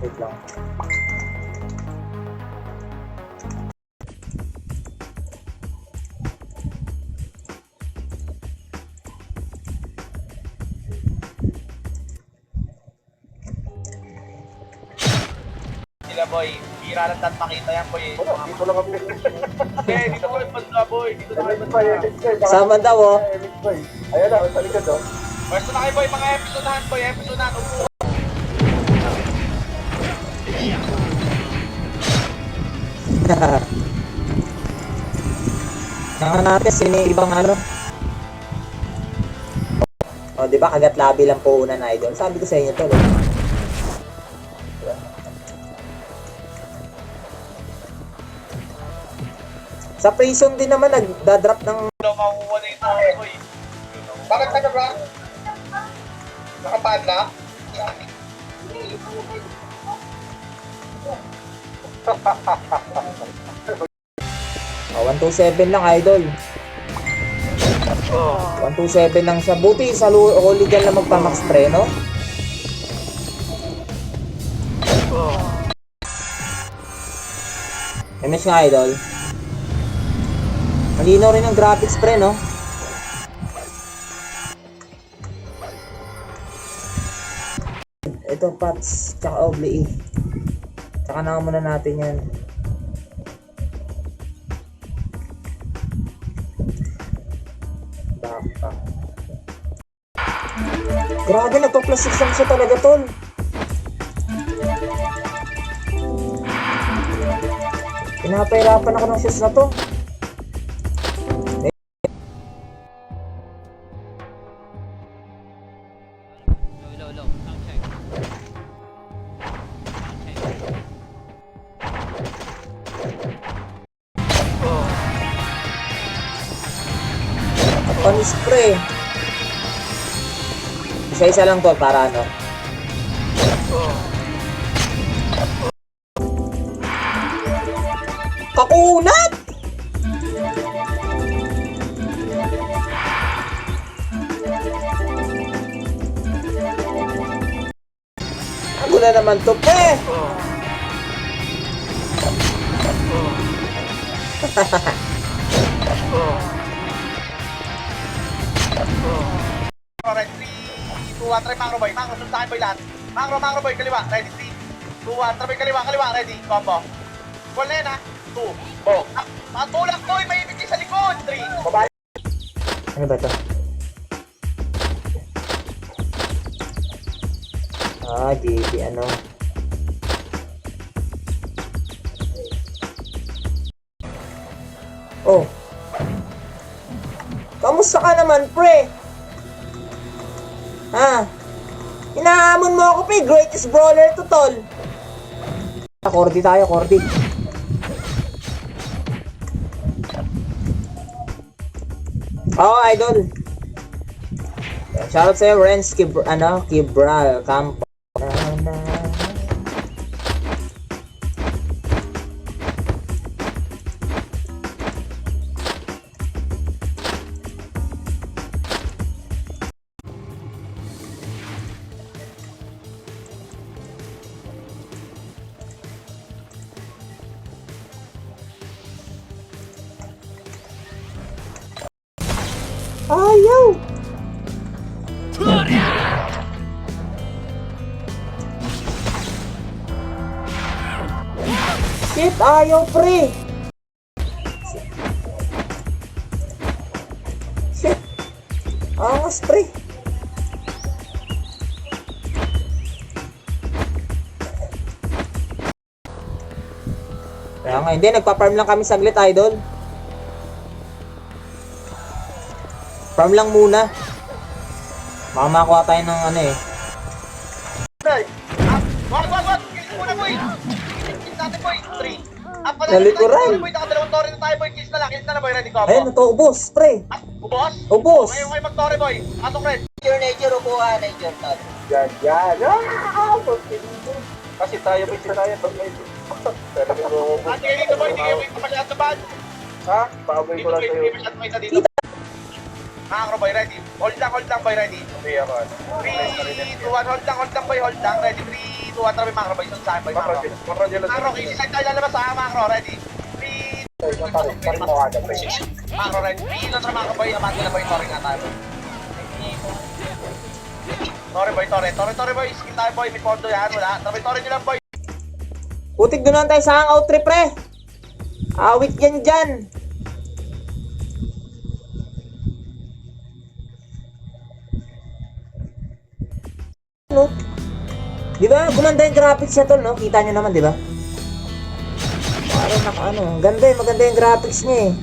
Wait lang. Sila boy, bira lang tayo makita yan boy. Wala, dito lang kami. Hindi, dito kami banda boy. Dito na kami Elite boy, banda. elite boy. Sama daw, oh. Elite boy. Ayan na, sa likod, oh. Pwesto na kayo boy, mga episodehan boy, episodehan. Upo. Naka natin, sino yung ibang ano? O, di ba, kagat labi lang po una na idol. Sabi ko sa inyo to, eh. Sa prison din naman, nagdadrop ng... Daw makukuha na ito boy. Bakit ka na ba? Nakapaan na? Oh, 127 lang, idol. 127 lang siya. Buti sa Hooligan na magpa-max pre, no? MS nga, idol. Malinaw rin ang graphics pre, no? Ito, Pats, tsaka Obli. Tsaka na muna natin yan. Backpack. Grabe, nagpa-plus 6 lang siya talaga, tol. Pinapahirapan ako ng shoes na to. Low, sound check. Panis pre. Isa-isa lang to para ano. Kakunat! Ako na naman to pre. Alright, 3, 2, 1, try macro boy. Macro, suntakin boy lahat. Macro boy, kaliwa. Ready, 3, 2, 1, try boy, kaliwa. Ready, combo. Ball na yun ha. 2, Oh. Matulak boy, may ibig sa likod. 3, Babae. Ano ba to? Ah, GP ano. Oh. Kamusta ka naman, pre? Ha? Inahamon mo ako, pre. Greatest brawler to, tol. Kordi tayo, Kordi. Oo, idol. Shoutout sa'yo, Renz Kibral Campo. Ayaw! Shit, ayaw pre! Shit! Angas pre! Kaya nga, hindi, nagpa-farm lang kami saglit, idol. Farm lang muna. Baka makakuha tayo ng ano eh. Wag! Kill muna boy. Kill natin boy. 3. Nalikuran. Boy, nakadalawang torre na tayo boy. Kill na boy. Ready, combo. Ayun, ito, ubos, pre. Ubos? Ubos. Ngayon kayo mag-torre boy. Atong red. Nature, upuha, nature, tol. Yan, yan. Ah! Kasi tayo, pwede tayo. Pag may... Talagang robo. Ate kayo dito boy. Hindi kayo masyadong sa bad. Ha? Paaboy Dito ko lang boy. sa'yo. Hindi masyadong may dito. Macro boy, ready. Hold lang boy. Ready. Hindi ako. 3, 2, 1. Hold lang boy. Hold lang. Ready. 3, 3, 2, 1, tara may macro boy. Sunod sa akin boy, macro. Macro dyan lang. Macro, easy side tayo lalabas ha, macro, ready? 3, macro, ready? 3, tara macro boy, amati na boy, Torre nga tayo. Torre boy, Torre boy, skill tayo boy, may pondo yan, wala. Tara may Torre nyo lang boy. Putik doon tayo sa hangout trip, pre. Awit yan dyan. No? Di ba? Gumanda yung graphics niya, tol, no? Kita nyo naman, di ba? Parang ano, ganda eh, maganda yung graphics niya eh.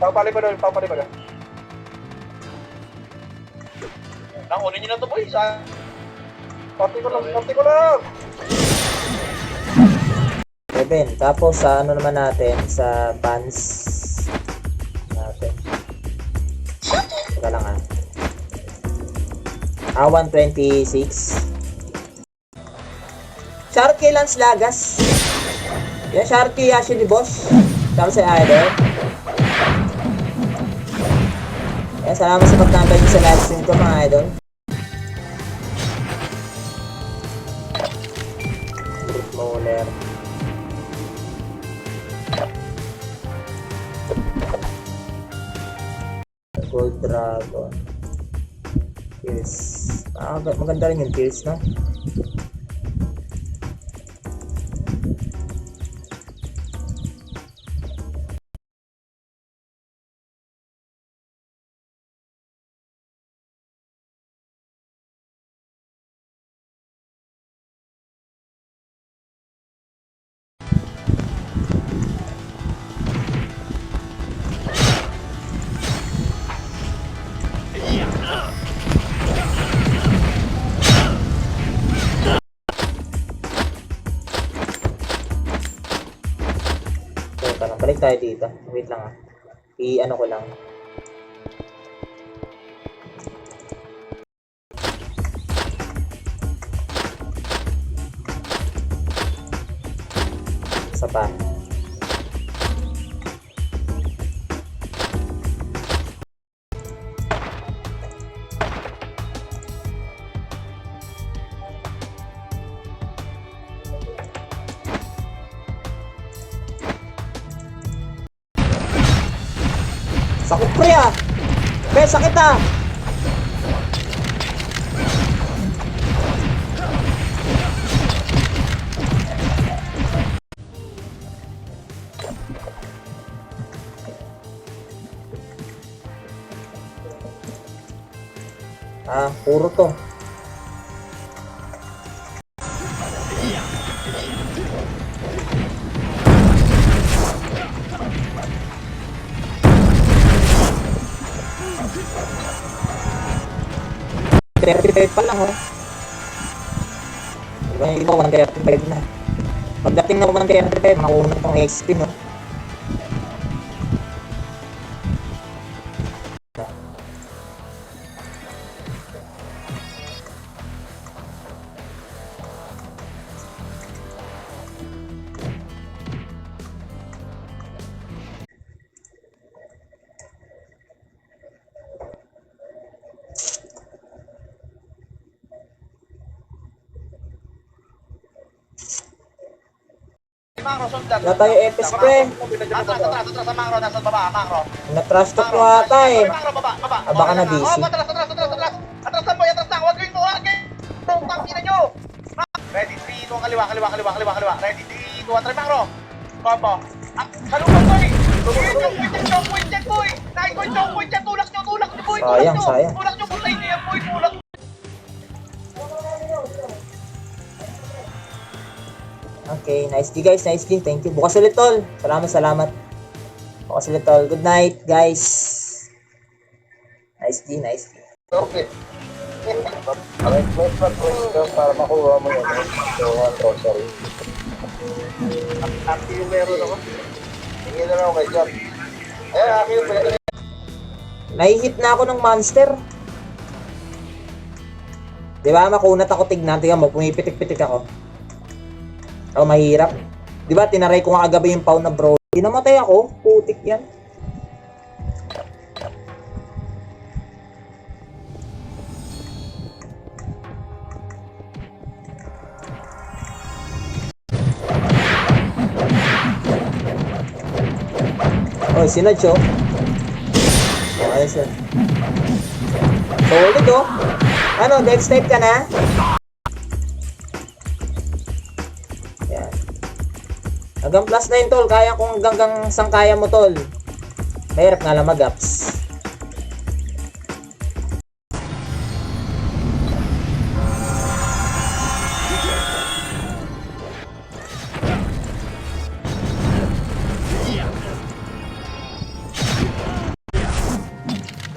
Papali pa doon, papali pa doon. Unin nyo na to boy, sa... Party ko lang. 7. Tapos sa ano naman natin, sa bands natin. Teka lang ah. 126. Sharky Lance Lagas. Yan, Sharky Ashley Boss. Tapos sa Idol. Yan, salamat sa pagtambay niyo sa live stream ko mga idol. Brute Moller. Gold Dragon. Pills. Maganda rin yung pills, no? Balik tayo dito. Wait lang ah. I-ano ko lang. Isa pa. Sakit pre ah! Pre, sakit ah! Puro to. Pa lang oh. Diba yung iba 135 na. Pagdating na 135, makuha pang XP no. Macro, sundan. Wala tayo Epes pre. Atras sa macro, nasa baba, macro. Na-trash talk mo ata eh. Macro, baba. Baka na busy. Atras. Atras na boy, atras na. Huwag kayo, huwag kayo. Tangina nyo. Ready, 3, 2, kaliwa. Ready, 3, 2, 1, try macro. Combo. Salubong boy. Choke point yan boy. Nice boy, choke point yan. Tulak nyo boy. Sayang. Tulak nyo, putay niya boy, tulak. Okay, nicely guys, nicely. Thank you. Bukas ulit tol. Salamat. Bukas ulit tol. Good night guys. Nicely. Okay. Request para makuha mo yun. So, sorry. Active yung meron ako. Tingin na lang ako kay Jack. Akin yung pwede. Nahihit na ako ng monster. Diba, makunat ako tignan mo, pumipitik-pitik ako. Oh, mahirap. Diba, tinaray ko nga kagabi yung pau na bro. Namatay ako, putik yan. Oh, sinadyo. Ayos, solid, oh. Ano, dead step ka na? Yan. Hanggang plus 9, tol. Kaya kung hanggang sang kaya mo, tol. Mahirap nga lang mag-ups.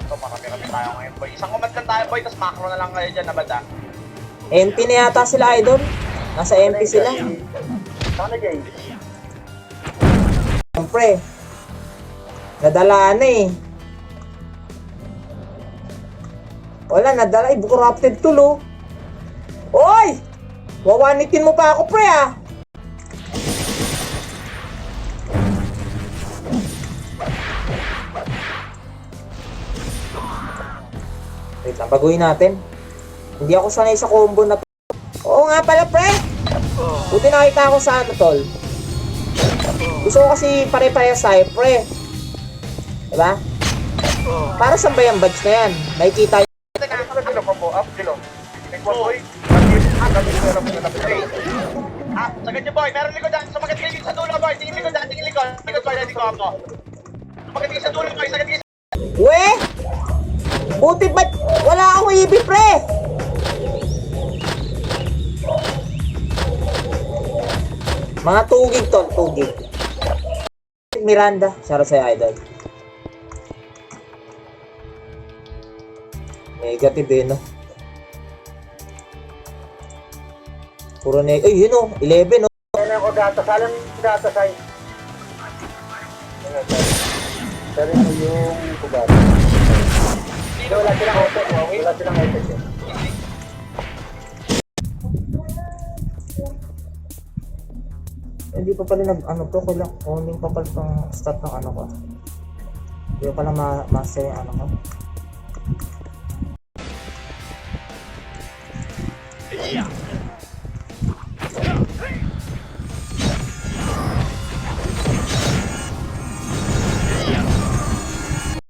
So, marami-rami tayo ngayon, boy. Isang command lang tayo, boy, tapos macro na lang kayo dyan, nabada. MP na yata sila, idol. Nasa MP sila. Sana Jay. Siyempre. Nadala na eh. Wala, nadala. Corrupted tool, oh. Oy! Wawanitin mo pa ako, pre, ah. Wait lang, baguhin natin. Hindi ako sanay sa combo na to. Oo nga pala, pre. Buti nakita ako sa ano, tol. Gusto ko kasi pare-parehas tayo, pre. Diba? Para saan ba yung badge na yan? Nakikita nyo. Ano combo up, Dilo? Boy. Sagad niyo, boy. Meron likod dyan. Sumagat kayo dito sa dulo, boy. Tingin likod dyan. Tingin likod. Likod, boy. Ready ko ako. Sumagat kayo sa dulo, boy. Sagad kayo. We! Buti ba't wala akong ibig, pre? Mga tugig, tol. Tugig. Miranda. Shoutout sa'yo, idol. Negative eh, no? Puro ay, yun o. 11, no? Ano ako data? Salang data say. Pero mo yung kubad. Wala silang open. Wala silang open. Hindi pa pala ano to. Kailang owning pa pala itong start ng ano ko. Hindi pa pala master yung ano ko.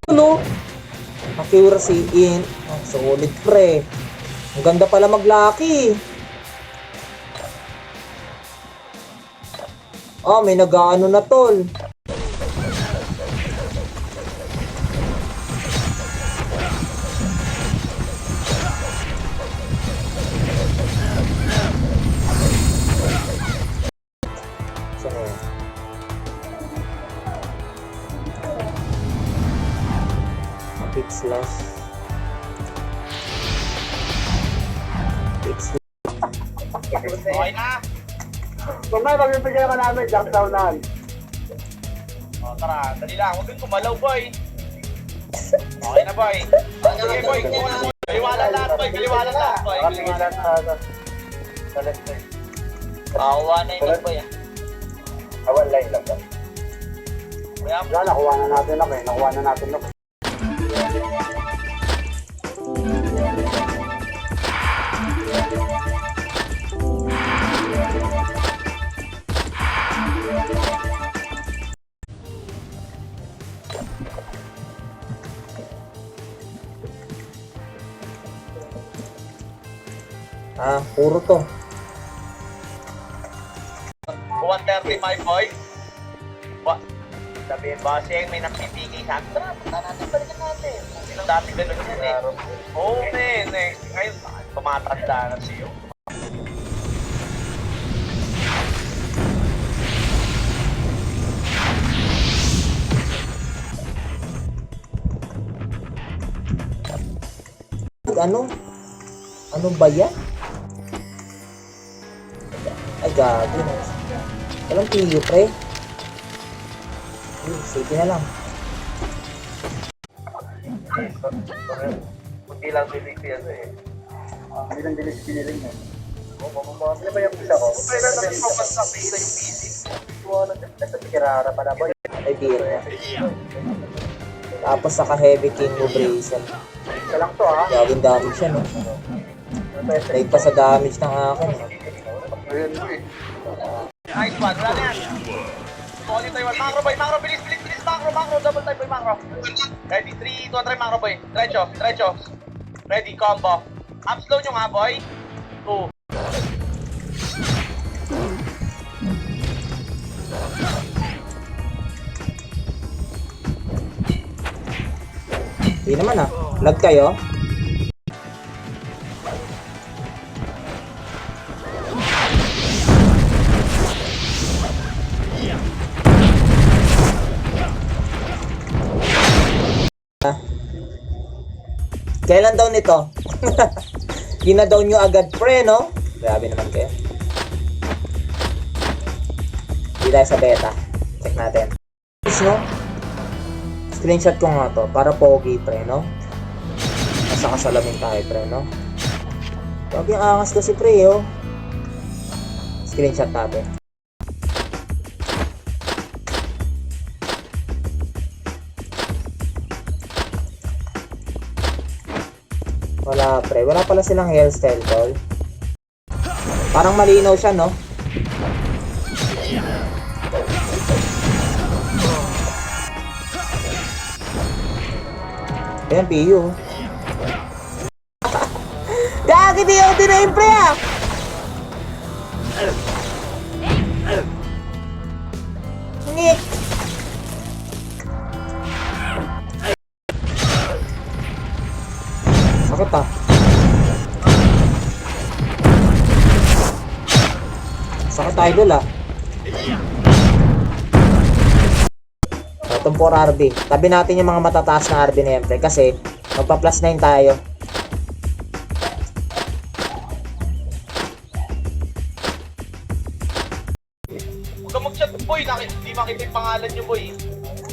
Ano? Accuracy in. Oh, solid, pre. Ang ganda pala mag-lucky. Oh, may nag-ano na, tol. Saan na yun? Pick slash. Pick slash. Okay na. Kung may magbibigyan ka namin, lockdown na. O, tara. Dali lang. Huwag kang kumalaw, boy. Okay na, boy. Sige, boy. Kaliwalan lahat, boy. Kaliwalan lahat, boy. Kaliwalan sa left side. Kakuha na yun po yan. One line lang. Kaya, Wala, nakuha na natin ako eh. Nakuha na natin ako. Ah, puro to. 130, my boy. Sabihin, bossing, may nakipigay sa akin. Tara, punta natin, balikan natin. Ang dami ganun yan eh. Oo, men. Ngayon, tumatanda na siyo. Ano? Ano ba yan? Ay, gago. Walang piyo, pre. Sige na lang. Hindi lang delete yan eh. Hindi lang delete piniling mo. Ano ba yung isa ko? Ay, nag-focus sa pila yung PC. Wala na. Ito si Kirara pala boy. Ay, beer na. Tapos naka-heavy king mo bracer. Isa lang to ha. Gawin damage siya, no? Like pa sa damage ng akin. Ayun mo eh. Nice one, wala na yan. Solid tayo. Macro, boy. Macro, bilis, bilis, bilis. Macro, macro. double time boy macro. Ready, 3, 2, 3 macro boy. Diretso, diretso. Ready, combo. Up slow nyo nga boy. 2. Hindi naman ah. Lag kayo. Kailan daw nito? Gina-down nyo agad pre, no? Grabe naman kayo. Hindi tayo sa beta. Check natin. No? Screenshot ko nga to para pogi pre, no? Nasa kasalamin tayo pre, no? Huwag yung angas kasi pre, oh. Screenshot natin. Wala pre, wala pala silang hairstyle tol. Parang malinaw siya, no? Ayan, PU. Gagi di ako dinayin pre ah! Nick! Sakit ah. Sakit idol ah. Itong 4 RB. Tabi natin yung mga matataas na RB na yan pre. Kasi magpa-plus 9 tayo. Huwag ka mag-chat boy. Hindi makita yung pangalan nyo boy.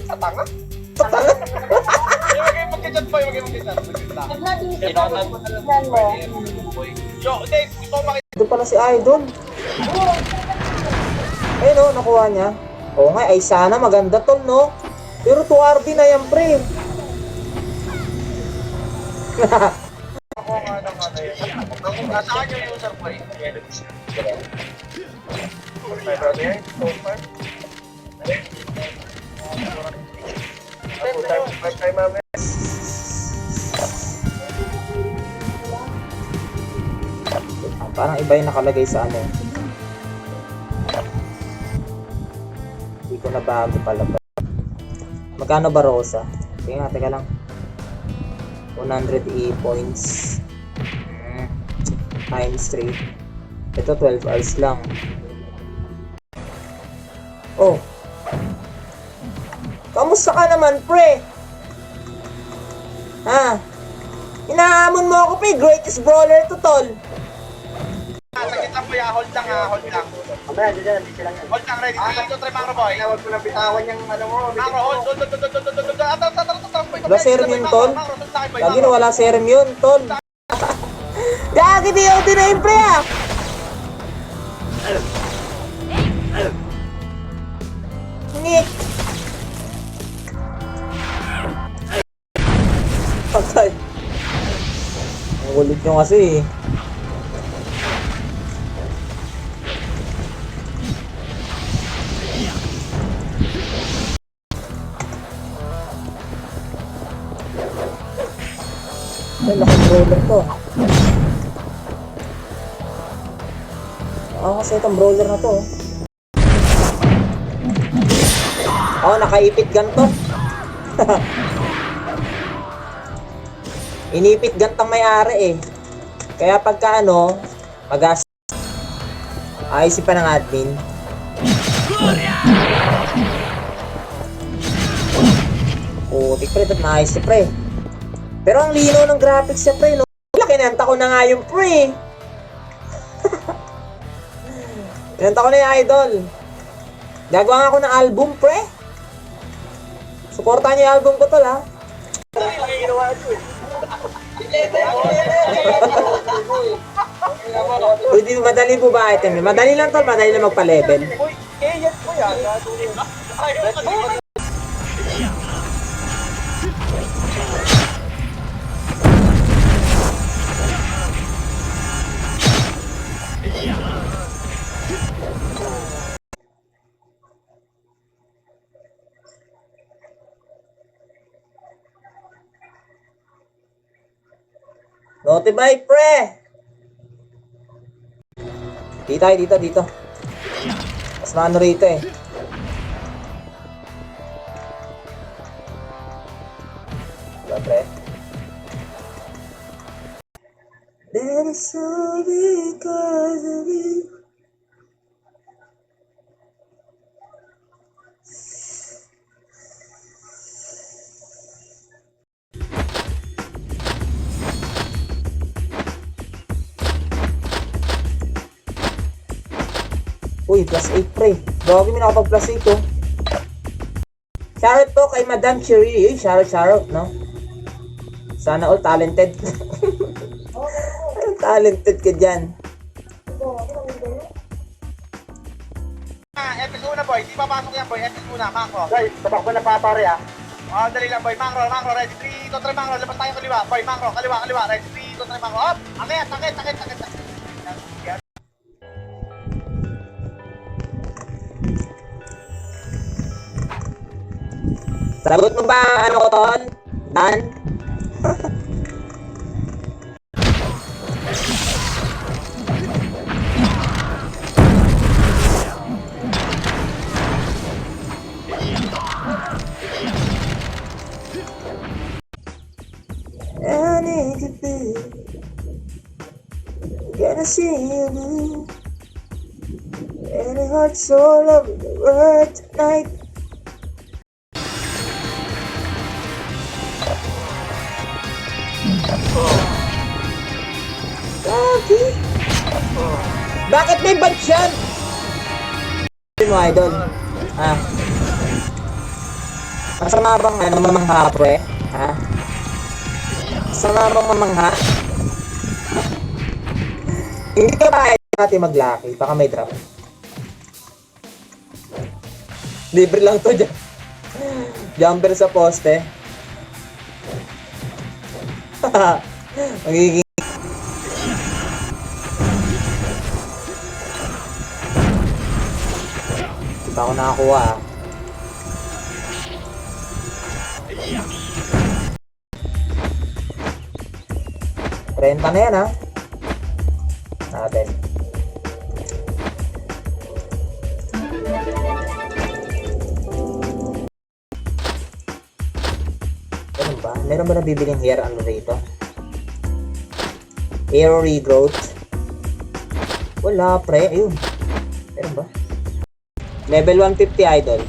Tatanga? Tatanga? Huwag kayo mag-chat boy. Huwag kayo mag-chat. Yo, hindi. Gusto ko makita. Ito pala si Idol. Ayun o, nakuha niya. Oo nga, ay sana maganda tol, no? Pero 2 RB na yan, pre. Ako nga ng ano yun. Nasaan yung user boy? My brother, so far. Parang iba yung nakalagay sa ano. Hindi ko na bago pala ba. Magkano ba Rosa? Teka lang. 100 points. Times 3. Ito 12 hours lang. Oh. Kamusta ka naman, pre? Ha? Inahamon mo ako, pre. Greatest brawler to, tol. Saglit lang boy, hold lang ha, hold lang. Mamaya, dyan, hindi sila yan. Hold lang, ready, 3, 2, 3, macro boy. Huwag ko nang bitawan yung ano mo. Macro, hold. Atras, boy. Wala serum yun, tol. Lagi na wala serum yun, tol. Gagi di ako dinayin, pre, ah. Nick. Patay. Ang ulit nyo kasi, eh. Ay, laking brawler to. Kasi itong brawler na to. Nakaipit ganto. Inipit gantang may-ari eh. Kaya pagka ayos pa ng admin. Putik pre, ito na ayos si pre. Pero ang lino ng graphics siya pre, no? Kinanta ko na nga yung pre. Kinanta ko na yung idol. Gagawa nga ako ng album pre. Suportahan niyo yung album ko tol ha. Pwede madali po ba item? Madali lang tol, madali lang magpa-level. Yan po yan. Notify, pre! Dito. Mas maano rito eh. Diba, pre? That is all because of you. Uy, plus 8 pre. Bago may nakapag plus 8 oh. Shoutout po kay Madam Cherie. Uy, shoutout, no? Sana all talented. Talented ka dyan. Epic muna boy, di papasok yan boy, epic muna, macro. Guys, tabak na pa pare ah. Dali lang boy, macro, ready, 3, 2, 3, macro, labas tayo kaliwa, boy, macro, kaliwa, ready, 3, 2, 3, macro, up, takit. Yan. Sagot mo ba ano ko ton? Dan? I need to be. Gotta see you. Any heart soul of the world tonight. Lagi. Bakit may badge yan? Mo idol. Ah. Masama bang ano mamangha pre? Ha? Masama bang mamangha? Hindi ka ba natin mag-lucky? Baka may drop. Libre lang to dyan. Jumper sa poste. Magiging hindi pa ako nakakuha ah. Renta na yan ah. Natin. Meron ba? Meron ba nabibiling hair ano rito? Hair regrowth? Wala pre, ayun. Meron ba? Level 150 idol.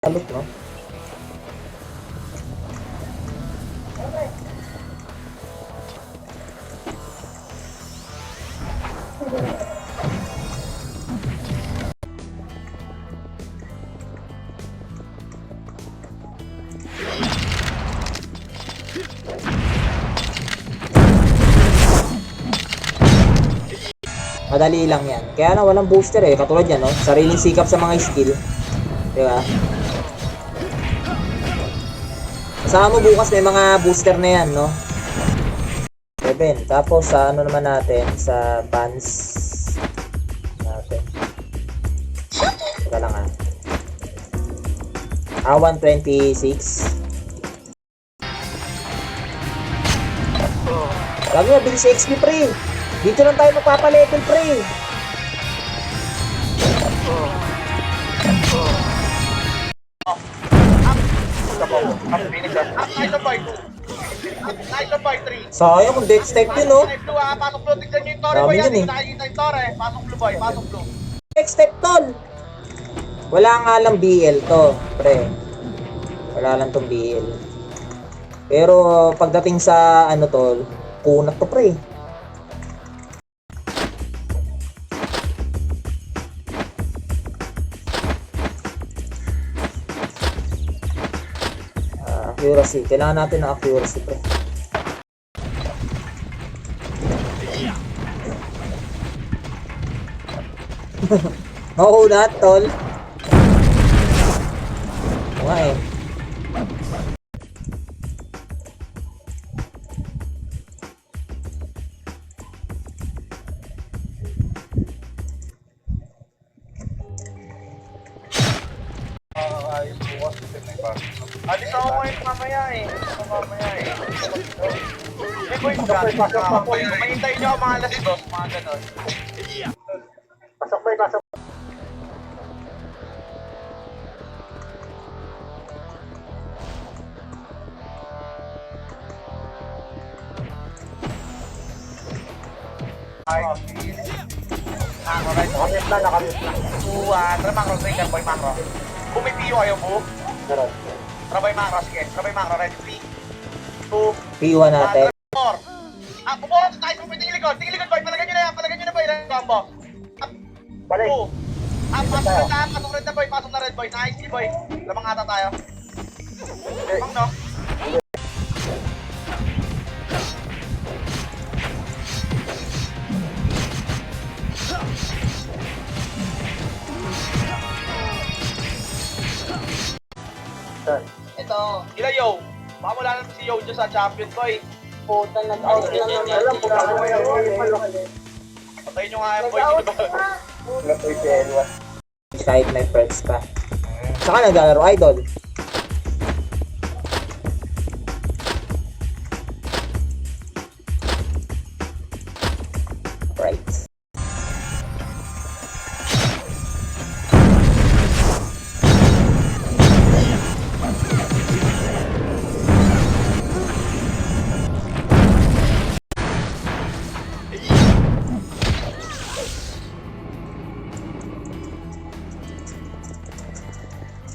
Alok no? Madali lang yan. Kaya na walang booster eh. Katulad yan, no? Sariling sikap sa mga skill. Diba? Kasama mo bukas may mga booster na yan, no? 7. Tapos sa ano naman natin, sa bans natin. Teka lang ah. 126. Lagi na, bilis sa XP pre. Dito lang tayo magpapalevel pre. Sayang kung death step yun no. Pasok blue, tignan nyo yung tore Dami boy, yun, hindi eh. nakikita yung tore. Pasok blue boy, pasok blue. Death step tol. Wala nga lang BL to pre. Wala lang tong BL. Pero pagdating sa ano tol, kunat to pre. Accuracy. Kailangan natin ng accuracy, pre. Mauna, tol. Oo nga eh. Ayos bukas. Alis ako ngayon mamaya eh. May boy ka. Mahintay nyo ako mga alas 2, mga ganon. Pasok boy, pasok. Ay, Nakamit na, nakamit na. Tara macro, trigger boy macro. Bumitiyo kayo po. Meron. Trabay macro, sige. Trabay macro, ready? 3, 2, P1 natin. 4. Bubos! Tayo po, tingin likod boy. Palagyan nyo na yan boy. Ilan combo? Balik. 2. Pasok red na boy. Pasok na red boy. Nice, boy. Lamang ata tayo. Lamang no? Saan? Ito. Ila yo. Baka wala naman si Yo dyan sa champion boy. Puta, nag-out lang naman. Alam ko na kung may Patayin nyo nga yan boy. Dito ba? Napoy si Elwa. Kahit may friends pa. Saka naglalaro idol. Right.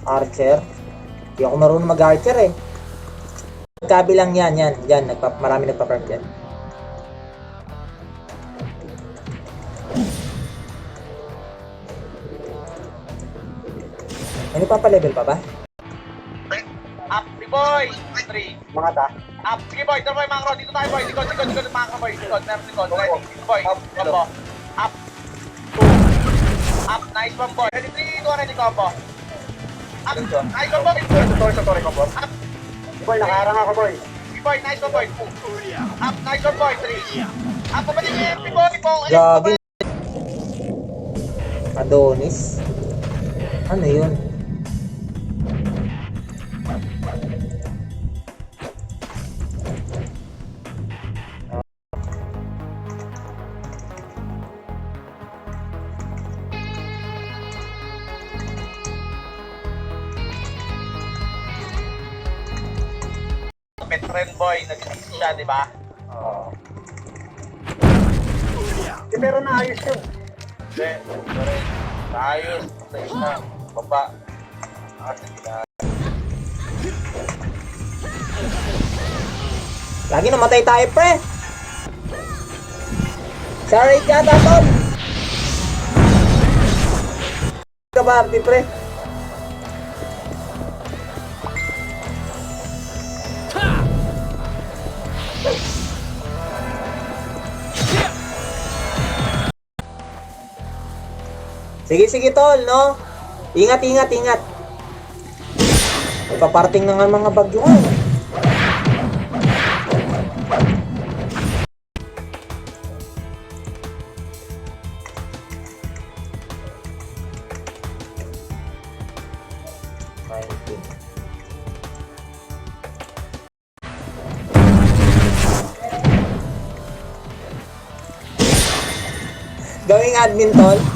Archer. Hindi ako marunong mag-archer eh. Kabilang yan. Marami nagpa-farm dyan. Ano pa pa-level pa ba? Up, di boy. 3. Mga ta. Up, sige boy. Dito boy, macro. Dito tayo boy. Likod, macro boy. Likod, meron likod. Ready? Dito boy. Combo. Up. 2. Up, nice one boy. Ready? 3, 2, ready combo. Up, nice one boy. Sa tori ko, boss. Up, Boy, nakaharang ako, boy. sige boy. Nice one boy. 2. Up, nice one boy. 3. Up, pabalik niya. MP boy. Gagi. Adonis. Ano yun? Pet friend boy. Nag-release siya, di ba? Oo. Pero naayos yun. Hindi. Ayos. Ayos na. Baba. Sige na. Lagi namatay tayo, pre! Sorry, yata, tol! Kabahati, pre. Sige, tol, no? Ingat. May paparting na nga mga bagyo ko. Gawing admin, tol.